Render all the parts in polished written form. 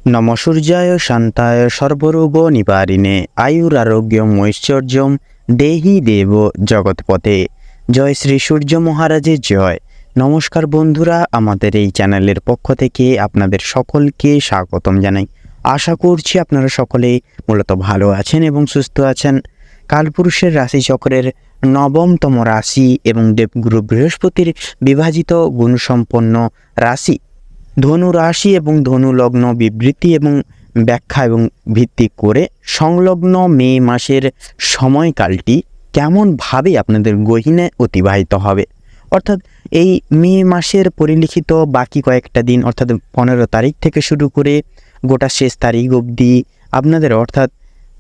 নম সূর্যায় শান্তায় সর্বরোগ নিবারিণে আয়ুরারোগ্যম ঐশ্বর্যম দেহি দেব জগৎপতে। জয় শ্রী সূর্য মহারাজের জয়। নমস্কার বন্ধুরা, আমাদের এই চ্যানেলের পক্ষ থেকে আপনাদের সকলকে স্বাগতম জানাই। আশা করছি আপনারা সকলে মূলত ভালো আছেন এবং সুস্থ আছেন। কালপুরুষের রাশিচক্রের নবমতম রাশি এবং দেবগুরু বৃহস্পতির বিভাজিত গুণসম্পন্ন রাশি ধনু রাশি এবং ধনু লগ্ন বিবৃতি এবং ব্যাখ্যা এবং ভিত্তি করে সংলগ্ন মে মাসের সময়কালটি কেমনভাবে আপনাদের গহীনে অতিবাহিত হবে, অর্থাৎ এই মে মাসের পরিলিখিত বাকি কয়েকটা দিন অর্থাৎ 15 তারিখ থেকে শুরু করে গোটা শেষ তারিখ অবধি আপনাদের অর্থাৎ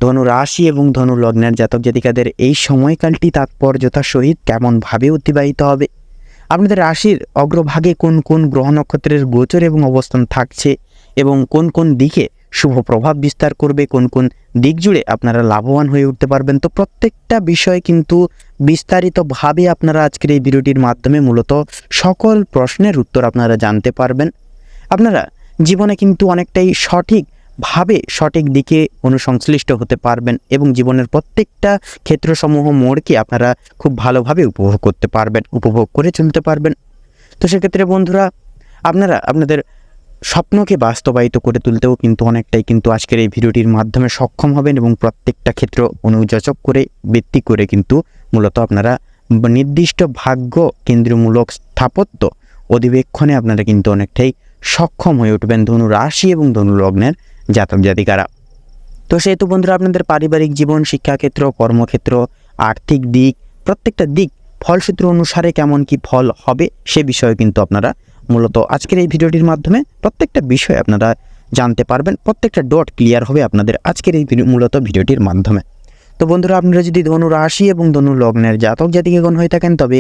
ধনু রাশি এবং ধনু লগ্নের জাতক জাতিকাদের এই সময়কালটি তাৎপর্যতার সহিত কেমনভাবে অতিবাহিত হবে, আপনাদের রাশির অগ্রভাগে কোন কোন গ্রহ নক্ষত্রের গোচর এবং অবস্থান থাকছে এবং কোন কোন দিকে শুভ প্রভাব বিস্তার করবে, কোন কোন দিক জুড়ে আপনারা লাভবান হয়ে উঠতে পারবেন, তো প্রত্যেকটা বিষয় কিন্তু বিস্তারিতভাবে আপনারা আজকের এই ভিডিওটির মাধ্যমে মূলত সকল প্রশ্নের উত্তর আপনারা জানতে পারবেন। আপনারা জীবনে কিন্তু অনেকটাই সঠিকভাবে সঠিক দিকে অনুসংশ্লিষ্ট হতে পারবেন এবং জীবনের প্রত্যেকটা ক্ষেত্রসমূহ মোড়কে আপনারা খুব ভালোভাবে উপভোগ করতে পারবেন, উপভোগ করে চলতে পারবেন। তো সেক্ষেত্রে বন্ধুরা, আপনারা আপনাদের স্বপ্নকে বাস্তবায়িত করে তুলতেও কিন্তু অনেকটাই কিন্তু আজকের এই ভিডিওটির মাধ্যমে সক্ষম হবেন এবং প্রত্যেকটা ক্ষেত্র অনুযাচক করে ভিত্তি করে কিন্তু মূলত আপনারা নির্দিষ্ট ভাগ্য কেন্দ্রমূলক স্থাপত্য অধিবেক্ষণে আপনারা কিন্তু অনেকটাই সক্ষম হয়ে উঠবেন ধনু রাশি এবং ধনু লগ্নের জাতক জাতিকারা। তো সেহেতু বন্ধুরা, আপনাদের পারিবারিক জীবন, শিক্ষাক্ষেত্র, কর্মক্ষেত্র, আর্থিক দিক, প্রত্যেকটা দিক ফলসূত্র অনুসারে কেমন কি ফল হবে সে বিষয়ে কিন্তু আপনারা মূলত আজকের এই ভিডিওটির মাধ্যমে প্রত্যেকটা বিষয় আপনারা জানতে পারবেন। প্রত্যেকটা ডট ক্লিয়ার হবে আপনাদের আজকের এই মূলত ভিডিওটির মাধ্যমে। তো বন্ধুরা, আপনারা যদি ধনু রাশি এবং ধনু লগ্নের জাতক জাতিকাগণ হয়ে থাকেন তবে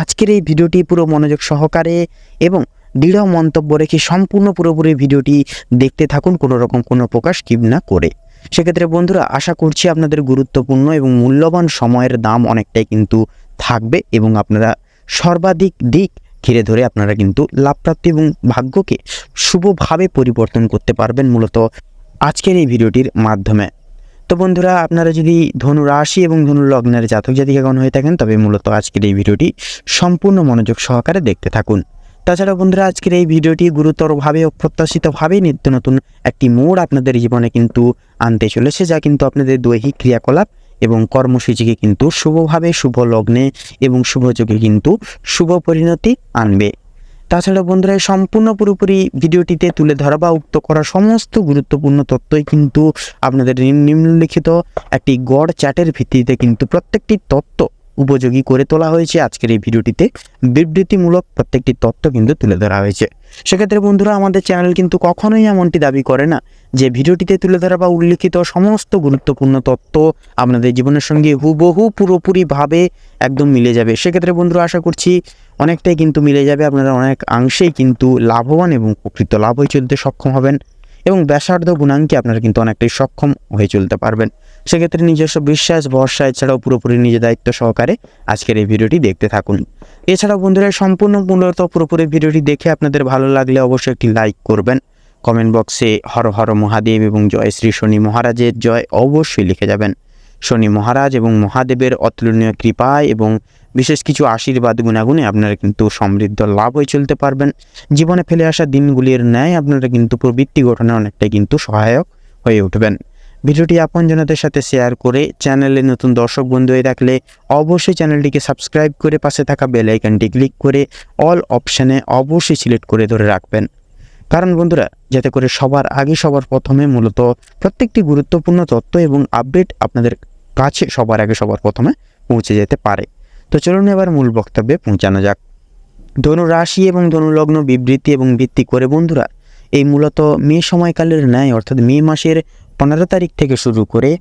আজকের এই ভিডিওটি পুরো মনোযোগ সহকারে এবং দৃঢ় মন্তব্য রেখে সম্পূর্ণ পুরোপুরি ভিডিওটি দেখতে থাকুন, কোনো রকম কোনো প্রকার স্কিপ না করে। সেক্ষেত্রে বন্ধুরা, আশা করছি আপনাদের গুরুত্বপূর্ণ এবং মূল্যবান সময়ের দাম অনেকটাই কিন্তু থাকবে এবং আপনারা সর্বাধিক দিক ঘিরে ধরে আপনারা কিন্তু লাভপ্রাপ্তি এবং ভাগ্যকে শুভভাবে পরিবর্তন করতে পারবেন মূলত আজকের এই ভিডিওটির মাধ্যমে। তো বন্ধুরা, আপনারা যদি ধনু রাশি এবং ধনু লগ্নের জাতক জাতিকাগণ হয়ে থাকেন তবে মূলত আজকের এই ভিডিওটি সম্পূর্ণ মনোযোগ সহকারে দেখতে থাকুন। তাছাড়া বন্ধুরা, আজকের এই ভিডিওটি গুরুতরভাবে অপ্রত্যাশিতভাবে নিত্য নতুন একটি মোড় আপনাদের জীবনে কিন্তু আনতে চলেছে, যা কিন্তু আপনাদের দৈহিক ক্রিয়াকলাপ এবং কর্মসূচিকে কিন্তু শুভভাবে শুভ লগ্নে এবং শুভযোগে কিন্তু শুভ পরিণতি আনবে। তাছাড়া বন্ধুরা, সম্পূর্ণ পুরোপুরি ভিডিওটিতে তুলে ধরা বা উক্ত করা সমস্ত গুরুত্বপূর্ণ তথ্যই কিন্তু আপনাদের নিম্নলিখিত একটি গড় চার্টের ভিত্তিতে কিন্তু প্রত্যেকটি তথ্য উপযোগী করে তোলা হয়েছে। আজকের এই ভিডিওটিতে বিবৃতিমূলক প্রত্যেকটি তথ্য কিন্তু তুলে ধরা হয়েছে। সেক্ষেত্রে বন্ধুরা, আমাদের চ্যানেল কিন্তু কখনোই এমনটি দাবি করে না যে ভিডিওটিতে তুলে ধরা বা উল্লিখিত সমস্ত গুরুত্বপূর্ণ তথ্য আপনাদের জীবনের সঙ্গে হুবহু পুরোপুরিভাবে একদম মিলে যাবে। সেক্ষেত্রে বন্ধুরা, আশা করছি অনেকটাই কিন্তু মিলে যাবে, আপনারা অনেক অংশেই কিন্তু লাভবান এবং প্রকৃত লাভ হয়ে চলতে সক্ষম হবেন এবং ব্যাসার্ধ গুণাঙ্কে আপনারা কিন্তু অনেকটাই সক্ষম হয়ে চলতে পারবেন। সেক্ষেত্রে নিজস্ব বিশ্বাস, ভরসা এছাড়াও পুরোপুরি নিজের দায়িত্ব সহকারে আজকের এই ভিডিওটি দেখতে থাকুন। এছাড়াও বন্ধুরা, সম্পূর্ণ মূলত পুরোপুরি ভিডিওটি দেখে আপনাদের ভালো লাগলে অবশ্যই একটি লাইক করবেন, কমেন্ট বক্সে হর হর মহাদেব এবং জয় শ্রী শনি মহারাজের জয় অবশ্যই লিখে যাবেন। শনি মহারাজ এবং মহাদেবের অতুলনীয় কৃপায় এবং বিশেষ কিছু আশীর্বাদ গুণাগুণে আপনারা কিন্তু সমৃদ্ধ লাভ হয়ে চলতে পারবেন। জীবনে ফেলে আসা দিনগুলির ন্যায় আপনারা কিন্তু প্রবৃত্তি গঠনে অনেকটাই কিন্তু সহায়ক হয়ে উঠবেন। ভিডিওটি আপনজনদের সাথে শেয়ার করে চ্যানেলে নতুন দর্শক বন্ধু হয়ে থাকলে অবশ্যই চ্যানেলটিকে সাবস্ক্রাইব করে পাশে থাকা বেল আইকনটি ক্লিক করে অল অপশানে অবশ্যই সিলেক্ট করে ধরে রাখবেন। কারণ বন্ধুরা, যাতে করে সবার আগে সবার প্রথমে মূলত প্রত্যেকটি গুরুত্বপূর্ণ তথ্য এবং আপডেট আপনাদের কাছে সবার আগে সবার প্রথমে পৌঁছে যেতে পারে। তো চলুন এবার মূল বক্তব্যে পৌঁছানো যাক। ধনু রাশি এবং ধনু লগ্ন বিবৃতি এবং ভিত্তি করে বন্ধুরা, এই মূলত মে সময়কালের ন্যায় অর্থাৎ মে মাসের 15 তারিখ থেকে শুরু করে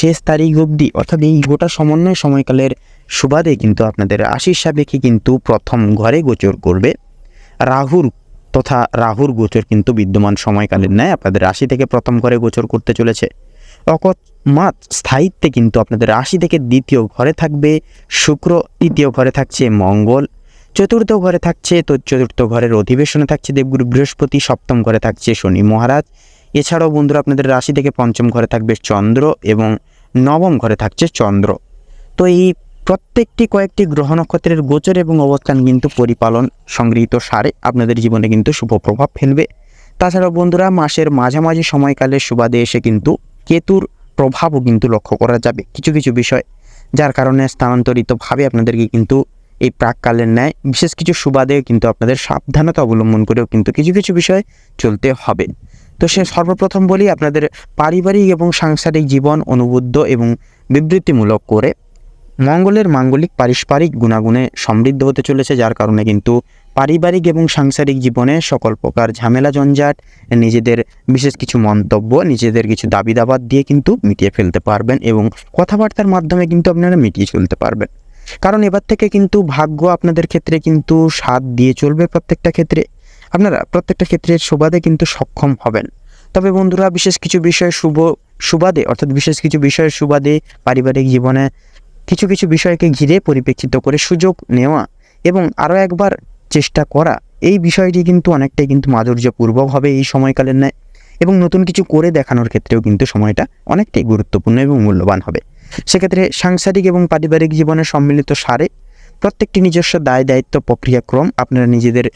শেষ তারিখ অবধি অর্থাৎ এই গোটা সমন্বয় সময়কালের সুবাদে কিন্তু আপনাদের রাশির সাপেক্ষে কিন্তু প্রথম ঘরে গোচর করবে রাহুর গোচর কিন্তু বিদ্যমান সময়কালের ন্যায় আপনাদের রাশি থেকে প্রথম ঘরে গোচর করতে চলেছে। অকস্মাৎ স্থায়িত্বে কিন্তু আপনাদের রাশি থেকে দ্বিতীয় ঘরে থাকবে শুক্র, তৃতীয় ঘরে থাকছে মঙ্গল, চতুর্থ ঘরে থাকছে তো চতুর্থ ঘরের অধিবেশনে থাকছে দেবগুরু বৃহস্পতি, সপ্তম ঘরে থাকছে শনি মহারাজ এছাড়াও বন্ধুরা আপনাদের রাশি থেকে পঞ্চম ঘরে থাকবে চন্দ্র এবং নবম ঘরে থাকছে চন্দ্র। তো এই প্রত্যেকটি কয়েকটি গ্রহ নক্ষত্রের গোচর এবং অবস্থান কিন্তু পরিপালন সংগৃহীত সারে আপনাদের জীবনে কিন্তু শুভ প্রভাব ফেলবে। তাছাড়াও বন্ধুরা মাসের মাঝামাঝি সময়কালের সুবাদে এসে কিন্তু কেতুর প্রভাবও কিন্তু লক্ষ্য করা যাবে কিছু কিছু বিষয়, যার কারণে স্থানান্তরিতভাবে আপনাদেরকে কিন্তু এই প্রাককালের ন্যায় বিশেষ কিছু সুবাদে কিন্তু আপনাদের সাবধানতা অবলম্বন করেও কিন্তু কিছু কিছু বিষয় চলতে হবে। তো সে সর্বপ্রথম বলি, আপনাদের পারিবারিক এবং সাংসারিক জীবন অনুবুদ্ধ এবং বিবৃতিমূলক করে মঙ্গলের মাঙ্গলিক পারস্পরিক গুণাগুণে সমৃদ্ধ হতে চলেছে, যার কারণে কিন্তু পারিবারিক এবং সাংসারিক জীবনে সকল প্রকার ঝামেলা ঝঞ্ঝাট, নিজেদের বিশেষ কিছু মন্তব্য, নিজেদের কিছু দাবি দাবাত দিয়ে কিন্তু মিটিয়ে ফেলতে পারবেন এবং কথাবার্তার মাধ্যমে কিন্তু আপনারা মিটিয়ে চলতে পারবেন। কারণ এবার থেকে কিন্তু ভাগ্য আপনাদের ক্ষেত্রে কিন্তু সাথ দিয়ে চলবে। প্রত্যেকটা ক্ষেত্রে আপনারা প্রত্যেকটা ক্ষেত্রের সুবাদে কিন্তু সক্ষম হবেন। তবে বন্ধুরা বিশেষ কিছু বিষয় সুবাদে অর্থাৎ বিশেষ কিছু বিষয়ের সুবাদে পারিবারিক জীবনে কিছু কিছু বিষয়কে ঘিরে পরিপ্রেক্ষিত করে সুযোগ নেওয়া এবং আরও একবার চেষ্টা করা, এই বিষয়টি কিন্তু অনেকটাই কিন্তু মাধুর্যপূর্বক হবে এই সময়কালের ন্যায়, এবং নতুন কিছু করে দেখানোর ক্ষেত্রেও কিন্তু সময়টা অনেকটাই গুরুত্বপূর্ণ এবং মূল্যবান হবে। সেক্ষেত্রে সাংসারিক এবং পারিবারিক জীবনের সম্মিলিত সারে প্রত্যেকটি নিজস্ব দায় দায়িত্ব প্রক্রিয়াক্রম আপনারা নিজেদের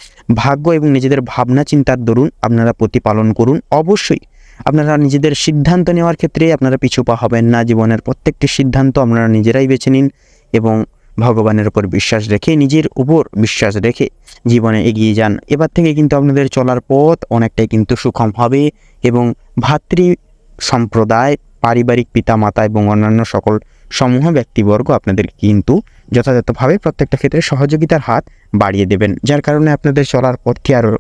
ভাগ্য এবং নিজেদের ভাবনা চিন্তার দরুন আপনারা প্রতিপালন করুন। অবশ্যই আপনারা নিজেদের সিদ্ধান্ত নেওয়ার ক্ষেত্রে আপনারা পিছুপা হবেন না। জীবনের প্রত্যেকটি সিদ্ধান্ত আপনারা নিজেরাই বেছে নিন এবং ভগবানের উপর বিশ্বাস রেখে, নিজের উপর বিশ্বাস রেখে জীবনে এগিয়ে যান। এবার থেকে কিন্তু আপনাদের চলার পথ অনেকটাই কিন্তু সুখম হবে এবং ভাতৃ সম্প্রদায়, পারিবারিক পিতা মাতা এবং অন্যান্য সকল সমূহ ব্যক্তিবর্গ আপনাদের কিন্তু যথাযথভাবে প্রত্যেকটা ক্ষেত্রে সহযোগিতার হাত বাড়িয়ে দেবেন, যার কারণে আপনাদের চলার পথটি আরও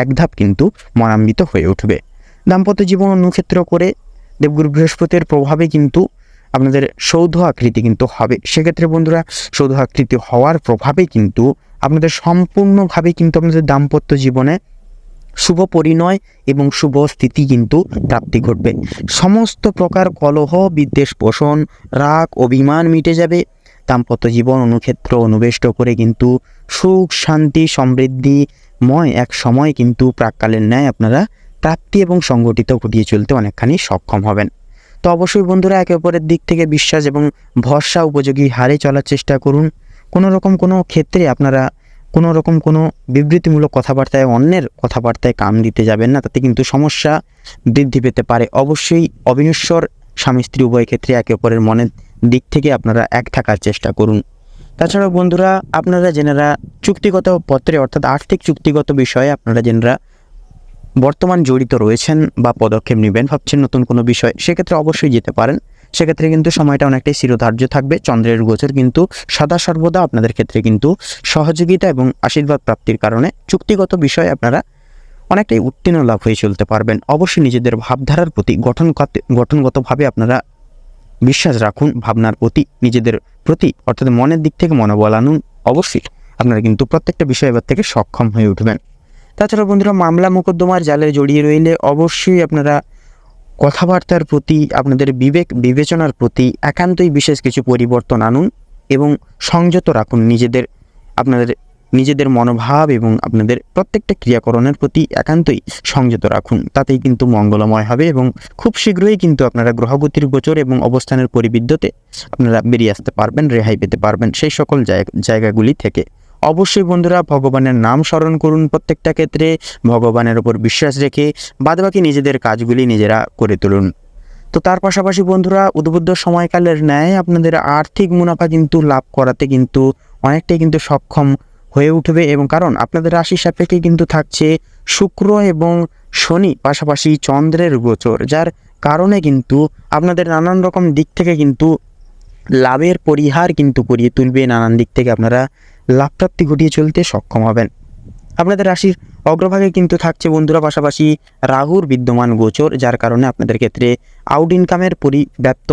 এক ধাপ কিন্তু মনান্বিত হয়ে উঠবে। দাম্পত্য জীবন অনুক্ষেত্র করে দেবগুরু বৃহস্পতির প্রভাবে কিন্তু আপনাদের সৌধ আকৃতি কিন্তু হবে। সেক্ষেত্রে বন্ধুরা সৌধ আকৃতি হওয়ার প্রভাবে কিন্তু আপনাদের সম্পূর্ণভাবে কিন্তু আপনাদের দাম্পত্য জীবনে শুভ পরিণয় এবং শুভ স্থিতি কিন্তু প্রাপ্তি ঘটবে। সমস্ত প্রকার কলহ, বিদ্বেষ পোষণ, রাগ, অভিমান মিটে যাবে। দাম্পত্য জীবন অনুক্ষেত্র অনুবেষ্ট করে কিন্তু সুখ শান্তি সমৃদ্ধিময় এক সময় কিন্তু প্রাককালের ন্যায় আপনারা প্রাপ্তি এবং সংগঠিত ঘটিয়ে চলতে অনেকখানি সক্ষম হবেন। তো অবশ্যই বন্ধুরা একে অপরের দিক থেকে বিশ্বাস এবং ভরসা উপযোগী হারে চলার চেষ্টা করুন। কোনো ক্ষেত্রে আপনারা কোনো বিবৃতিমূলক কথাবার্তায়, অন্যের কথাবার্তায় কান দিতে যাবেন না, তাতে কিন্তু সমস্যা বৃদ্ধি পেতে পারে। অবশ্যই অবিনশ্বর স্বামী স্ত্রী উভয় ক্ষেত্রে একে অপরের মনের দিক থেকে আপনারা এক থাকার চেষ্টা করুন। তাছাড়াও বন্ধুরা আপনারা যেনারা চুক্তিগত পত্রে অর্থাৎ আর্থিক চুক্তিগত বিষয়ে আপনারা যেনারা বর্তমান জড়িত রয়েছেন বা পদক্ষেপ নেবেন ভাবছেন নতুন কোনো বিষয়, সেক্ষেত্রে অবশ্যই যেতে পারেন। সেক্ষেত্রে কিন্তু সময়টা অনেকটাই চিরধার্য থাকবে। চন্দ্রের গোচর কিন্তু সদা সর্বদা আপনাদের ক্ষেত্রে কিন্তু সহযোগিতা এবং আশীর্বাদ প্রাপ্তির কারণে চুক্তিগত বিষয়ে আপনারা অনেকটাই উত্তীর্ণ লাভ হয়ে চলতে পারবেন। অবশ্যই নিজেদের ভাবধারার প্রতি গঠনগতভাবে আপনারা বিশ্বাস রাখুন, ভাবনার প্রতি নিজেদের প্রতি অর্থাৎ মনের দিক থেকে মনোবল আনুন। অবশ্যই আপনারা কিন্তু প্রত্যেকটা বিষয় এবার থেকে সক্ষম হয়ে উঠবেন। তাছাড়া বন্ধুরা মামলা মোকদ্দমার জালে জড়িয়ে রইলে অবশ্যই আপনারা কথাবার্তার প্রতি, আপনাদের বিবেক বিবেচনার প্রতি একান্তই বিশেষ কিছু পরিবর্তন আনুন এবং সংযত রাখুন আপনাদের নিজেদের মনোভাব এবং আপনাদের প্রত্যেকটা ক্রিয়াকরণের প্রতি একান্তই সংযত রাখুন। তাতেই কিন্তু মঙ্গলময় হবে এবং খুব শীঘ্রই কিন্তু আপনারা গ্রহগতির গোচর এবং অবস্থানের পরিবিদ্যতে আপনারা বেরিয়ে আসতে পারবেন, রেহাই পেতে পারবেন সেই সকল জায়গাগুলি থেকে। অবশ্যই বন্ধুরা ভগবানের নাম স্মরণ করুন প্রত্যেকটা ক্ষেত্রে, ভগবানের উপর বিশ্বাস রেখে বাদবাকি নিজেদের কাজগুলি নিজেরা করে তুলুন। তো তার পাশাপাশি বন্ধুরা উদ্বুদ্ধ সময়কালের ন্যায় আপনাদের আর্থিক মুনাফা কিন্তু লাভ করাতে কিন্তু অনেকটাই কিন্তু সক্ষম হয়ে উঠবে, এবং কারণ আপনাদের রাশি সাপেক্ষে কিন্তু থাকছে শুক্র এবং শনি, পাশাপাশি চন্দ্রের গোচর, যার কারণে কিন্তু আপনাদের নানান রকম দিক থেকে কিন্তু লাভের পরিহার কিন্তু করিয়ে তুলবে। নানান দিক থেকে আপনারা লাভপ্রাপ্তি ঘটিয়ে চলতে সক্ষম হবেন। আপনাদের রাশির অগ্রভাগে কিন্তু থাকছে বন্ধুরা পাশাপাশি রাহুর বিদ্যমান গোচর, যার কারণে আপনাদের ক্ষেত্রে আউট ইনকামের পরিব্যাপ্ত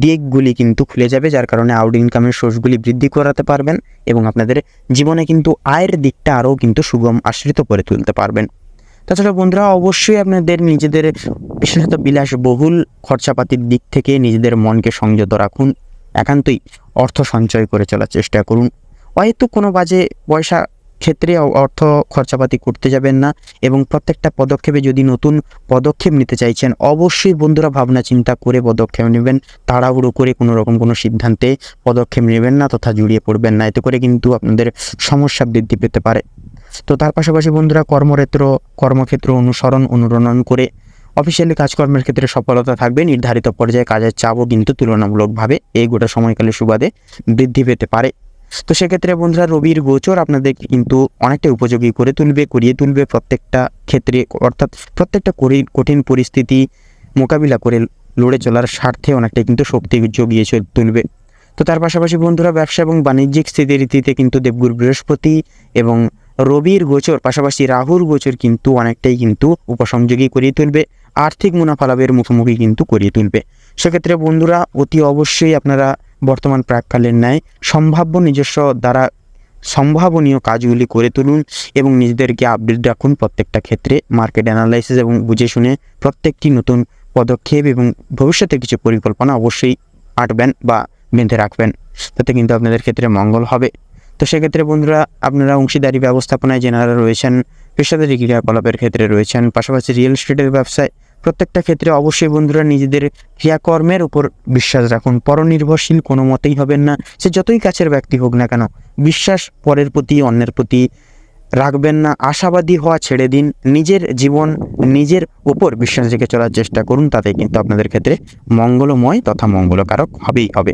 দিকগুলি কিন্তু খুলে যাবে, যার কারণে আউট ইনকামের সোর্সগুলি বৃদ্ধি করাতে পারবেন এবং আপনাদের জীবনে কিন্তু আয়ের দিকটা আরও কিন্তু সুগম আশ্রিত করে তুলতে পারবেন। তাছাড়া বন্ধুরা অবশ্যই আপনাদের নিজেদের বিশেষত বিলাসবহুল খরচাপাতির দিক থেকে নিজেদের মনকে সংযত রাখুন। একান্তই অর্থ সঞ্চয় করে চলার চেষ্টা করুন। হয়তো কোনো বাজে পয়সা ক্ষেত্রে অর্থ খরচাপাতি করতে যাবেন না, এবং প্রত্যেকটা পদক্ষেপে যদি নতুন পদক্ষেপ নিতে চাইছেন অবশ্যই বন্ধুরা ভাবনা চিন্তা করে পদক্ষেপ নেবেন। তাড়াহুড়ো করে কোনো রকম কোনো সিদ্ধান্তে পদক্ষেপ নেবেন না তথা জড়িয়ে পড়বেন না, এতে করে কিন্তু আপনাদের সমস্যা বৃদ্ধি পেতে পারে। তো তার পাশাপাশি বন্ধুরা কর্মক্ষেত্র অনুরণন করে অফিসিয়ালি কাজকর্মের ক্ষেত্রে সফলতা থাকবে। নির্ধারিত পর্যায়ে কাজের চাপও কিন্তু তুলনামূলকভাবে এই গোটা সময়কালে সুবাদে বৃদ্ধি পেতে পারে। তো সেক্ষেত্রে বন্ধুরা রবির গোচর আপনাদেরকে কিন্তু অনেকটাই উপযোগী করিয়ে তুলবে প্রত্যেকটা ক্ষেত্রে, অর্থাৎ প্রত্যেকটা কঠিন পরিস্থিতি মোকাবিলা করে লড়ে চলার স্বার্থে অনেকটাই কিন্তু শক্তি জগিয়ে তুলবে। তো তার পাশাপাশি বন্ধুরা ব্যবসা এবং বাণিজ্যিক স্থিতিরীতিতে কিন্তু দেবগুরু বৃহস্পতি এবং রবির গোচর পাশাপাশি রাহুর গোচর কিন্তু অনেকটাই কিন্তু উপসংযোগী করিয়ে তুলবে, আর্থিক মুনাফা লাভের মুখোমুখি কিন্তু করিয়ে তুলবে। সেক্ষেত্রে বন্ধুরা অতি অবশ্যই আপনারা বর্তমান প্রাক্কালের ন্যায় নিজস্ব দ্বারা সম্ভাবনীয় কাজগুলি করে তুলুন এবং নিজেদেরকে আপডেট রাখুন প্রত্যেকটা ক্ষেত্রে। মার্কেট অ্যানালাইসিস এবং বুঝে শুনে প্রত্যেকটি নতুন পদক্ষেপ এবং ভবিষ্যতে কিছু পরিকল্পনা অবশ্যই আঁটবেন বা বেঁধে রাখবেন, তাতে কিন্তু আপনাদের ক্ষেত্রে মঙ্গল হবে। তো সেক্ষেত্রে বন্ধুরা আপনারা অংশীদারি ব্যবস্থাপনায় যারা রয়েছেন, পেশাদারি ক্রিয়াকলাপের ক্ষেত্রে রয়েছেন, পাশাপাশি রিয়েল এস্টেটের ব্যবসায়, প্রত্যেকটা ক্ষেত্রে অবশ্যই বন্ধুরা নিজেদের ক্রিয়াকর্মের উপর বিশ্বাস রাখুন। পরনির্ভরশীল কোনো মতেই হবেন না, সে যতই কাছের ব্যক্তি হোক না কেন। বিশ্বাস পরের প্রতি অন্যের প্রতি রাখবেন না, আশাবাদী হওয়া ছেড়ে দিন, নিজের জীবন নিজের উপর বিশ্বাস রেখে চলার চেষ্টা করুন, তাতে কিন্তু আপনাদের ক্ষেত্রে মঙ্গলময় তথা মঙ্গলকারক হবেই হবে।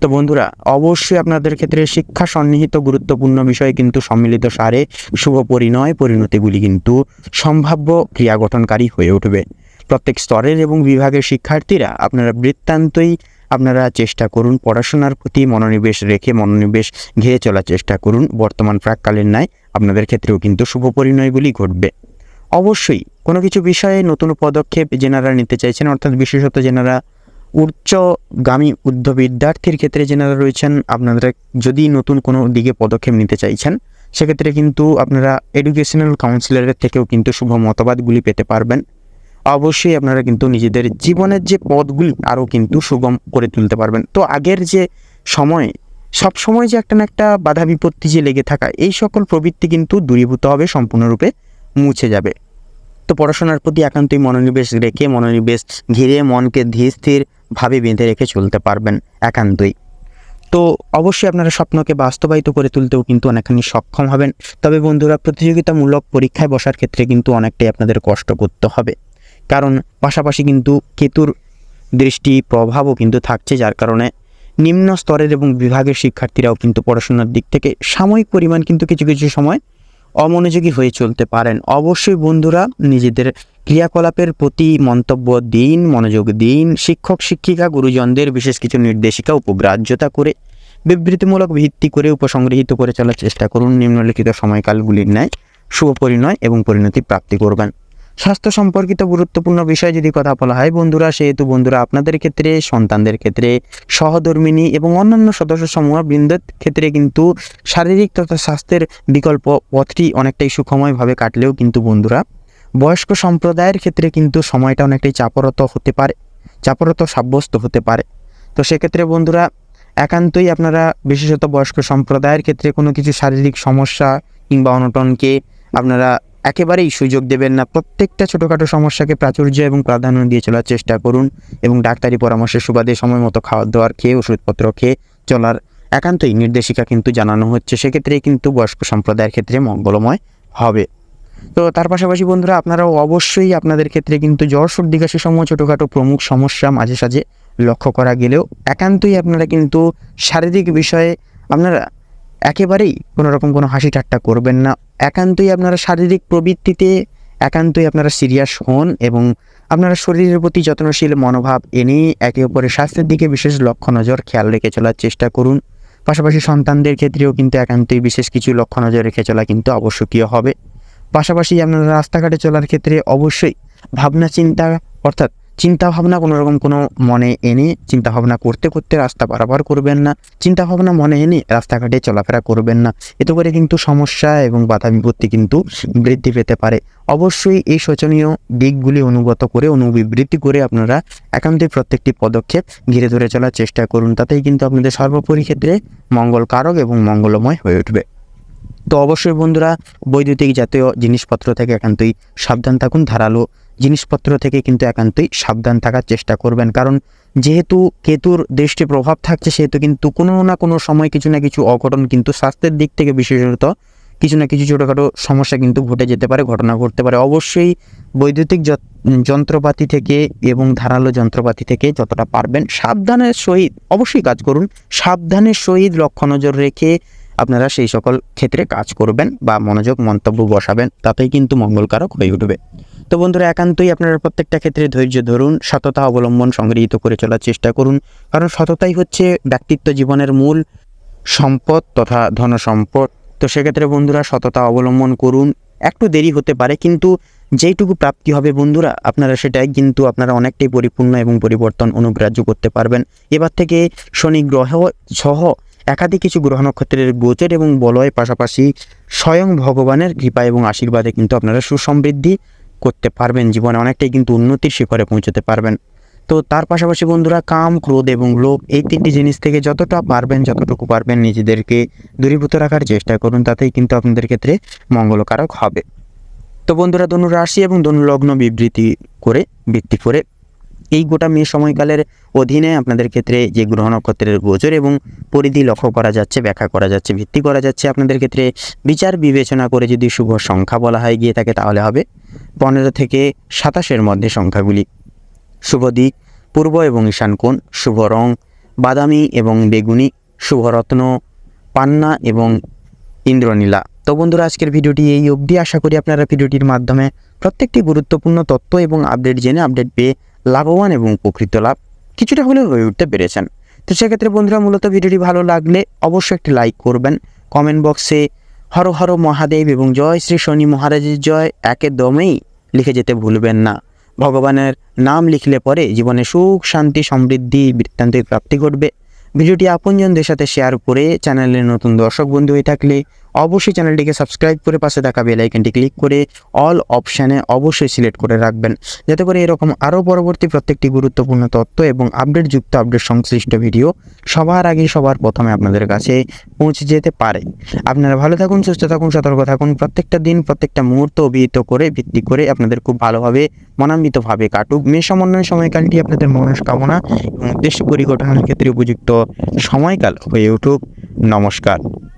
তো বন্ধুরা অবশ্যই আপনাদের ক্ষেত্রে শিক্ষা সন্নিহিত গুরুত্বপূর্ণ বিষয় কিন্তু সম্মিলিত সারে শুভ পরিণতিগুলি কিন্তু সম্ভাব্য ক্রিয়া গঠনকারী হয়ে উঠবে। প্রত্যেক স্তরের এবং বিভাগের শিক্ষার্থীরা আপনারা চেষ্টা করুন পড়াশোনার প্রতি মনোনিবেশ ঘিরে চলার চেষ্টা করুন। বর্তমান প্রাক্কালের ন্যায় আপনাদের ক্ষেত্রেও কিন্তু শুভ পরিণয়গুলি ঘটবে। অবশ্যই কোনো কিছু বিষয়ে নতুন পদক্ষেপ যেনারা নিতে চাইছেন, অর্থাৎ বিশেষত যেনারা উচ্চগামী বিদ্যার্থীর ক্ষেত্রে যেনারা রয়েছেন, আপনারা যদি নতুন কোনো দিকে পদক্ষেপ নিতে চাইছেন সেক্ষেত্রে কিন্তু আপনারা এডুকেশনাল কাউন্সিলরের থেকেও কিন্তু শুভ মতবাদগুলি পেতে পারবেন। অবশ্যই আপনারা কিন্তু নিজেদের জীবনের যে পথগুলি আরও কিন্তু সুগম করে তুলতে পারবেন। তো আগের যে সব সময় যে একটা না একটা বাধা বিপত্তি যে লেগে থাকা, এই সকল প্রবৃত্তি কিন্তু দূরীভূত হবে, সম্পূর্ণরূপে মুছে যাবে। তো পড়াশোনার প্রতি একান্তই মনোনিবেশ ঘিরে মনকে ধীর স্থিরভাবে বেঁধে রেখে চলতে পারবেন একান্তই। তো অবশ্যই আপনারা স্বপ্নকে বাস্তবায়িত করে তুলতেও কিন্তু অনেকখানি সক্ষম হবেন। তবে বন্ধুরা প্রতিযোগিতামূলক পরীক্ষায় বসার ক্ষেত্রে কিন্তু অনেকটাই আপনাদের কষ্ট করতে হবে, কারণ পাশাপাশি কিন্তু কেতুর দৃষ্টি প্রভাবও কিন্তু থাকছে, যার কারণে নিম্ন স্তরের এবং বিভাগের শিক্ষার্থীরাও কিন্তু পড়াশোনার দিক থেকে সাময়িক পরিমাণ কিন্তু কিছু সময় অমনোযোগী হয়ে চলতে পারেন। অবশ্যই বন্ধুরা নিজেদের ক্রিয়াকলাপের প্রতি মনোযোগ দিন। শিক্ষক শিক্ষিকা গুরুজনদের বিশেষ কিছু নির্দেশিকা উপগ্রাহ্যতা করে বিবৃতিমূলক ভিত্তি করে উপসংগৃহীত করে চলার চেষ্টা করুন। নিম্নলিখিত সময়কালগুলির ন্যায় শুভ পরিণয় এবং পরিণতি প্রাপ্তি করবেন। স্বাস্থ্য সম্পর্কিত গুরুত্বপূর্ণ বিষয় যদি কথা বলা হয় বন্ধুরা, সেহেতু বন্ধুরা আপনাদের ক্ষেত্রে, সন্তানদের ক্ষেত্রে, সহধর্মিণী এবং অন্যান্য সদস্য সমূহ বৃন্দের ক্ষেত্রে কিন্তু শারীরিক তথা স্বাস্থ্যের বিকল্প পথটি অনেকটাই সুখময়ভাবে কাটলেও কিন্তু বন্ধুরা বয়স্ক সম্প্রদায়ের ক্ষেত্রে কিন্তু সময়টা অনেকটাই চাপরত সাব্যস্ত হতে পারে। তো সেক্ষেত্রে বন্ধুরা একান্তই আপনারা বিশেষত বয়স্ক সম্প্রদায়ের ক্ষেত্রে কোনো কিছু শারীরিক সমস্যা কিংবা অনটনকে আপনারা একেবারেই সুযোগ দেবেন না। প্রত্যেকটা ছোটোখাটো সমস্যাকে প্রাচুর্য এবং প্রাধান্য দিয়ে চলার চেষ্টা করুন এবং ডাক্তারি পরামর্শের সুবাদে সময় মতো খাওয়ার দাওয়ার খেয়ে ওষুধপত্র খেয়ে চলার একান্তই নির্দেশিকা কিন্তু জানানো হচ্ছে। সেক্ষেত্রেই কিন্তু বয়স্ক সম্প্রদায়ের ক্ষেত্রে মঙ্গলময় হবে। তো তার পাশাপাশি বন্ধুরা আপনারাও অবশ্যই আপনাদের ক্ষেত্রে কিন্তু জ্বর সর্দি কাশি সমূহ ছোটোখাটো প্রমুখ সমস্যা মাঝে সাঝে লক্ষ্য করা গেলেও একান্তই আপনারা কিন্তু শারীরিক বিষয়ে আপনারা একেবারেই কোনো রকম কোনো হাসি ঠাট্টা করবেন না। একান্তই আপনারা শারীরিক প্রবৃত্তিতে একান্তই আপনারা সিরিয়াস হন এবং আপনারা শরীরের প্রতি যত্নশীল মনোভাব এনে একে অপরের স্বাস্থ্যের দিকে বিশেষ লক্ষ্য নজর খেয়াল রেখে চলার চেষ্টা করুন। পাশাপাশি সন্তানদের ক্ষেত্রেও কিন্তু একান্তই বিশেষ কিছু লক্ষ্য নজর রেখে চলা কিন্তু আবশ্যকীয় হবে। পাশাপাশি আপনারা রাস্তাঘাটে চলার ক্ষেত্রে অবশ্যই চিন্তাভাবনা কোনো রকম কোনো মনে এনে চিন্তাভাবনা করতে রাস্তা পারাপার করবেন না, চিন্তাভাবনা মনে এনে রাস্তাঘাটে চলাফেরা করবেন না। এতে করে কিন্তু সমস্যা এবং বাধা বিপত্তি কিন্তু বৃদ্ধি পেতে পারে। অবশ্যই এই শোচনীয় দিকগুলি অনুবিবৃত্তি করে আপনারা একান্তই প্রত্যেকটি পদক্ষেপ ঘিরে ধরে চলার চেষ্টা করুন, তাতেই কিন্তু আপনাদের সর্বোপরি ক্ষেত্রে মঙ্গলকারক এবং মঙ্গলময় হয়ে উঠবে। তো অবশ্যই বন্ধুরা বৈদ্যুতিক জাতীয় জিনিসপত্র থেকে একান্তই সাবধান থাকুন, ধারালো জিনিসপত্র থেকে কিন্তু একান্তই সাবধান থাকার চেষ্টা করবেন। কারণ যেহেতু কেতুর দৃষ্টি প্রভাব থাকছে, সেহেতু কিন্তু কোনো না কোনো সময় কিছু না কিছু অঘটন কিন্তু স্বাস্থ্যের দিক থেকে বিশেষত কিছু না কিছু ছোটোখাটো সমস্যা কিন্তু ঘটে যেতে পারে, ঘটনা ঘটতে পারে। অবশ্যই বৈদ্যুতিক যন্ত্রপাতি থেকে এবং ধারালো যন্ত্রপাতি থেকে যতটা পারবেন সাবধানের সহিত অবশ্যই কাজ করুন। সাবধানের সহিত লক্ষ্য নজর রেখে আপনারা সেই সকল ক্ষেত্রে কাজ করবেন বা মনোযোগ মন্তব্য বসাবেন, তাতেই কিন্তু মঙ্গলকারক হয়ে উঠবে। তো বন্ধুরা একান্তই আপনারা প্রত্যেকটা ক্ষেত্রে ধৈর্য ধরুন, সততা অবলম্বন সংগৃহীত করে চলার চেষ্টা করুন। কারণ সততাই হচ্ছে ব্যক্তিত্ব জীবনের মূল সম্পদ তথা ধনসম্পদ। তো সেক্ষেত্রে বন্ধুরা সততা অবলম্বন করুন। একটু দেরি হতে পারে, কিন্তু যেইটুকু প্রাপ্তি হবে বন্ধুরা আপনারা সেটাই কিন্তু আপনারা অনেকটাই পরিপূর্ণ এবং পরিবর্তন অনুগ্রাহ্য করতে পারবেন। এবার থেকে শনি গ্রহ সহ একাধিক কিছু গ্রহ নক্ষত্রের গোচর এবং বলয়ের পাশাপাশি স্বয়ং ভগবানের কৃপা এবং আশীর্বাদে কিন্তু আপনারা সুসমৃদ্ধি করতে পারবেন, জীবনে অনেকটাই কিন্তু উন্নতির শিখরে পৌঁছতে পারবেন। তো তার পাশাপাশি বন্ধুরা কাম, ক্রোধ এবং লোভ এই তিনটি জিনিস থেকে যতটুকু পারবেন নিজেদেরকে দূরীভূত রাখার চেষ্টা করুন, তাতেই কিন্তু আপনাদের ক্ষেত্রে মঙ্গলকারক হবে। তো বন্ধুরা ধনু রাশি এবং ধনু লগ্ন ভিত্তি করে এই গোটা মে সময়কালের অধীনে আপনাদের ক্ষেত্রে যে গ্রহ নক্ষত্রের গোচর এবং পরিধি লক্ষ্য করা যাচ্ছে, ব্যাখ্যা করা যাচ্ছে, ভিত্তি করা যাচ্ছে, আপনাদের ক্ষেত্রে বিচার বিবেচনা করে যদি শুভ সংখ্যা বলা হয় গিয়ে থাকে তাহলে হবে 15 থেকে 27-এর মধ্যে সংখ্যাগুলি। শুভ দিক পূর্ব এবং ঈশান কোণ, শুভ রং বাদামি এবং বেগুনি, শুভ রত্ন পান্না এবং ইন্দ্রনীলা। তো বন্ধুরা আজকের ভিডিওটি এই অবধি। আশা করি আপনারা ভিডিওটির মাধ্যমে প্রত্যেকটি গুরুত্বপূর্ণ তথ্য এবং আপডেট জেনে আপডেট পেয়ে লাভবান এবং উপকৃত লাভ কিছুটা হলেও হয়ে উঠতে পেরেছেন। তো সেক্ষেত্রে বন্ধুরা মূলত ভিডিওটি ভালো লাগলে অবশ্যই একটি লাইক করবেন, কমেন্ট বক্সে হর হর মহাদেব এবং জয় শ্রী শনি মহারাজের জয় একদমই লিখে যেতে ভুলবেন না। ভগবানের নাম লিখলে পরে জীবনে সুখ শান্তি সমৃদ্ধি বৃত্তান্তের প্রাপ্তি ঘটবে। ভিডিওটি আপনজনদের সাথে শেয়ার করে চ্যানেলের নতুন দর্শক বন্ধু হয়ে থাকলে অবশ্যই চ্যানেলটিকে সাবস্ক্রাইব করে পাশে থাকা বেল আইকনটি ক্লিক করে অল অপশানে অবশ্যই সিলেক্ট করে রাখবেন, যাতে করে এরকম আরও পরবর্তী প্রত্যেকটি গুরুত্বপূর্ণ তথ্য এবং আপডেট সংশ্লিষ্ট ভিডিও সবার আগে সবার প্রথমে আপনাদের কাছে পৌঁছে যেতে পারে। আপনারা ভালো থাকুন, সুস্থ থাকুন, সতর্ক থাকুন। প্রত্যেকটা দিন প্রত্যেকটা মুহূর্ত ভিত্তি করে আপনাদের খুব ভালোভাবে মনান্বিতভাবে কাটুক। মে সমন্বয় সময়কালটি আপনাদের মনস্কামনা এবং উদ্দেশ্য পরিঘটনার ক্ষেত্রে উপযুক্ত সময়কাল হয়ে উঠুক। নমস্কার।